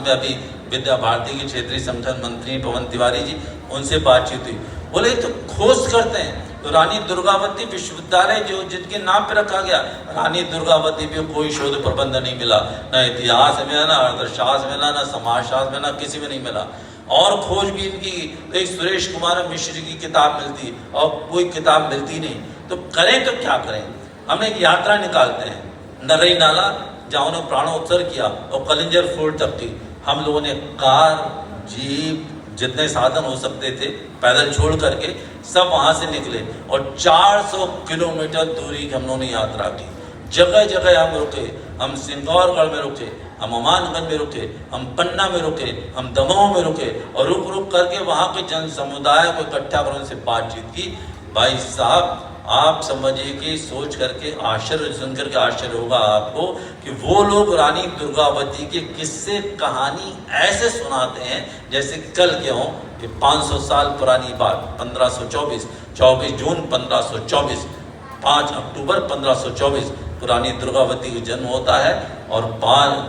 में अभी विद्या भारती के क्षेत्रीय संगठन मंत्री पवन तिवारी जी, उनसे बातचीत हुई। बोले तो खोज करते हैं तो रानी दुर्गावती विश्वविद्यालय जो जिनके नाम पे रखा गया, रानी दुर्गावती पे कोई शोध प्रबंध नहीं मिला, न इतिहास में, न अर्थशास्त्र में, न समाजशास्त्र में, न किसी में नहीं मिला। और खोज भी इनकी एक सुरेश कुमार मिश्र की किताब मिलती और कोई किताब मिलती नहीं। तो करें तो क्या करें? हम एक यात्रा निकालते हैं, नरई नाला जहाँ उन्होंने प्राणोत्सव किया और कलिंजर फोर्ट तक की। हम लोगों ने कार, जीप, जितने साधन हो सकते थे पैदल छोड़ करके सब वहाँ से निकले और 400 किलोमीटर दूरी की हम लोगों ने यात्रा की। जगह जगह हम रुके, हम सिंगौरगढ़ में रुके, हम अमानगंज में रुके, हम पन्ना में रुके, हम दमोह में रुके और रुक रुक करके वहाँ के जन समुदाय को इकट्ठा कर उनसे बातचीत की। भाई साहब, आप समझिए कि सोच करके आश्चर्य, सुन करके आश्चर्य होगा आपको कि वो लोग रानी दुर्गावती के किस्से कहानी ऐसे सुनाते हैं जैसे कल के हों कि 500 साल पुरानी बात। 1524, 24 जून 1524, 5 अक्टूबर 1524 तो रानी दुर्गावती का जन्म होता है और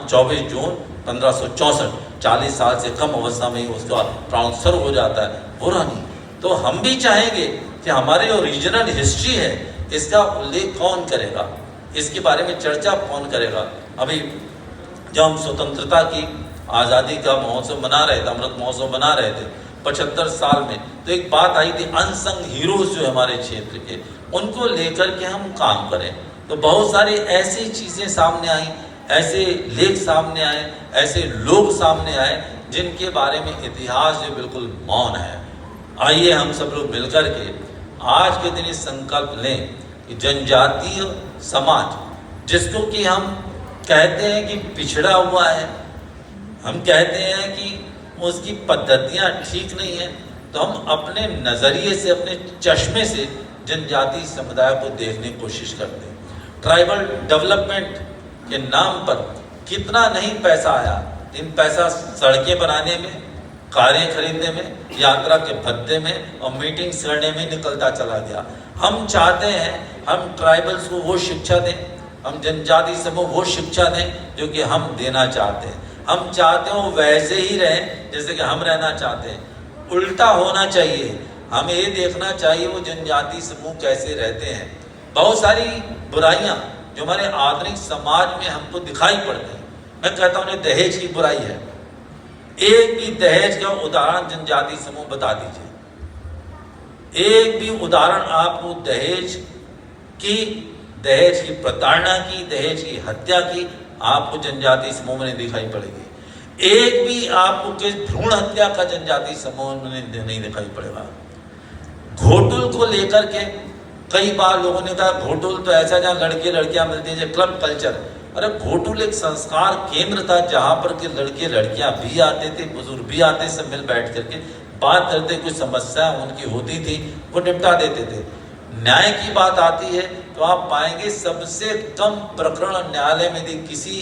24 जून 1564, 40 साल से कम अवस्था में ही उसका प्राणोत्सव हो जाता है वो रानी। तो हम भी चाहेंगे कि हमारे जो रीजनल हिस्ट्री है इसका उल्लेख कौन करेगा, इसके बारे में चर्चा कौन करेगा। अभी जब हम स्वतंत्रता की आज़ादी का महोत्सव मना रहे थे, अमृत महोत्सव मना रहे थे 75 साल में, तो एक बात आई थी अनसंग हीरोज जो हमारे क्षेत्र के, उनको लेकर के हम काम करें। तो बहुत सारी ऐसी चीज़ें सामने आई, ऐसे लेख सामने आए, ऐसे लोग सामने आए जिनके बारे में इतिहास जो बिल्कुल मौन है। आइए हम सब लोग मिलकर के आज के दिन इस संकल्प लें कि जनजातीय समाज जिसको कि हम कहते हैं कि पिछड़ा हुआ है, हम कहते हैं कि उसकी पद्धतियाँ ठीक नहीं है, तो हम अपने नज़रिए से, अपने चश्मे से जनजातीय समुदाय को देखने की कोशिश करते हैं। ट्राइबल डेवलपमेंट के नाम पर कितना नहीं पैसा आया, इन पैसा सड़कें बनाने में, कारें खरीदने में, यात्रा के भत्ते में और मीटिंग्स करने में निकलता चला गया। हम चाहते हैं हम ट्राइबल्स को वो शिक्षा दें, हम जनजाति समूह वो शिक्षा दें जो कि हम देना चाहते हैं। हम चाहते हो वैसे ही रहें जैसे कि हम रहना चाहते हैं। उल्टा होना चाहिए, हमें ये देखना चाहिए वो जनजाति समूह कैसे रहते हैं। बहुत सारी बुराइयाँ जो हमारे आधुनिक समाज में हमको दिखाई पड़ती हैं, मैं कहता हूँ दहेज की बुराई है। एक भी दहेज का उदाहरण जनजाति समूह बता दीजिए, एक भी उदाहरण आपको दहेज की प्रताड़ना की, दहेज की हत्या की आपको जनजाति समूह में नहीं दिखाई पड़ेगी। एक भी आपको किस भ्रूण हत्या का जनजाति समूह में नहीं दिखाई पड़ेगा। घोटुल को लेकर के कई बार लोगों ने कहा घोटुल तो ऐसा जहाँ लड़के लड़कियां मिलती है, क्लब कल्चर। अरे घोटुल एक संस्कार केंद्र था जहाँ पर के लड़के लड़कियां भी आते थे, बुजुर्ग भी आते, सब मिल बैठ करके बात करते, कुछ समस्या उनकी होती थी वो निपटा देते थे। न्याय की बात आती है तो आप पाएंगे सबसे कम प्रकरण न्यायालय में किसी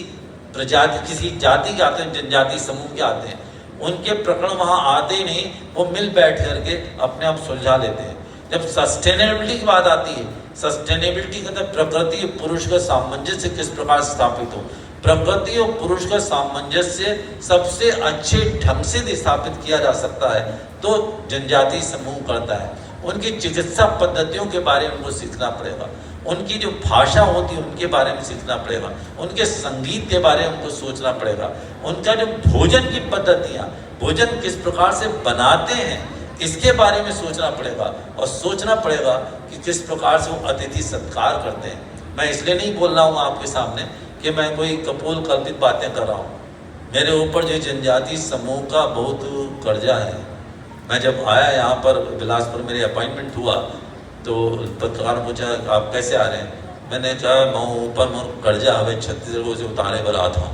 प्रजाति, किसी जाति के आते हैं, जनजाति समूह के आते हैं, उनके प्रकरण वहाँ आते ही नहीं, वो मिल बैठ करके अपने आप सुलझा लेते हैं। जब सस्टेनेबिलिटी की बात आती है, सस्टेनेबिलिटी का मतलब प्रकृति और पुरुष का सामंजस्य किस प्रकार स्थापित हो, प्रकृति और पुरुष का सामंजस्य सबसे अच्छे ढंग से स्थापित किया जा सकता है तो जनजाति समूह करता है। उनकी चिकित्सा पद्धतियों के बारे में उनको सीखना पड़ेगा, उनकी जो भाषा होती है उनके बारे में सीखना पड़ेगा, उनके संगीत के बारे में उनको सोचना पड़ेगा, उनका जो भोजन की पद्धतियाँ, भोजन किस प्रकार से बनाते हैं इसके बारे में सोचना पड़ेगा और सोचना पड़ेगा कि किस प्रकार से वो अतिथि सत्कार करते हैं। मैं इसलिए नहीं बोल रहा हूँ आपके सामने कि मैं कोई कपोल कल्पित बातें कर रहा हूँ। मेरे ऊपर जो जनजाति समूह का बहुत कर्जा है। मैं जब आया यहाँ पर बिलासपुर, मेरी अपॉइंटमेंट हुआ तो पत्रकार पूछा आप कैसे आ रहे हैं, मैंने कहा मैं ऊपर मोर कर्जा हमें छत्तीसगढ़ से उतारे बना था,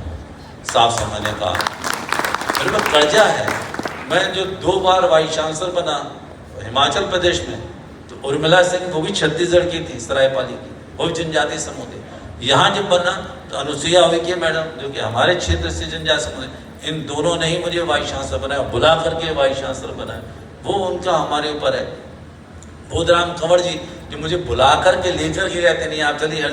साफ समझने का मेरे पर कर्जा है। मैं जो 2 बार वाइस चांसलर बना हिमाचल प्रदेश में, तो उर्मिला सिंह वो भी छत्तीसगढ़ की थी, सरायपाली की, वो भी जनजाति समूह थे। यहाँ जब बना तो अनुसुईया उइके मैडम जो कि हमारे क्षेत्र से जनजाति समूह, इन दोनों ने ही मुझे वाइस चांसलर बनाया, बुला करके वाइस चांसलर बनाया, वो उनका हमारे ऊपर है। बोधराम कंवर जी जो मुझे बुला करके लेकर के गए थे, नहीं आप चलिए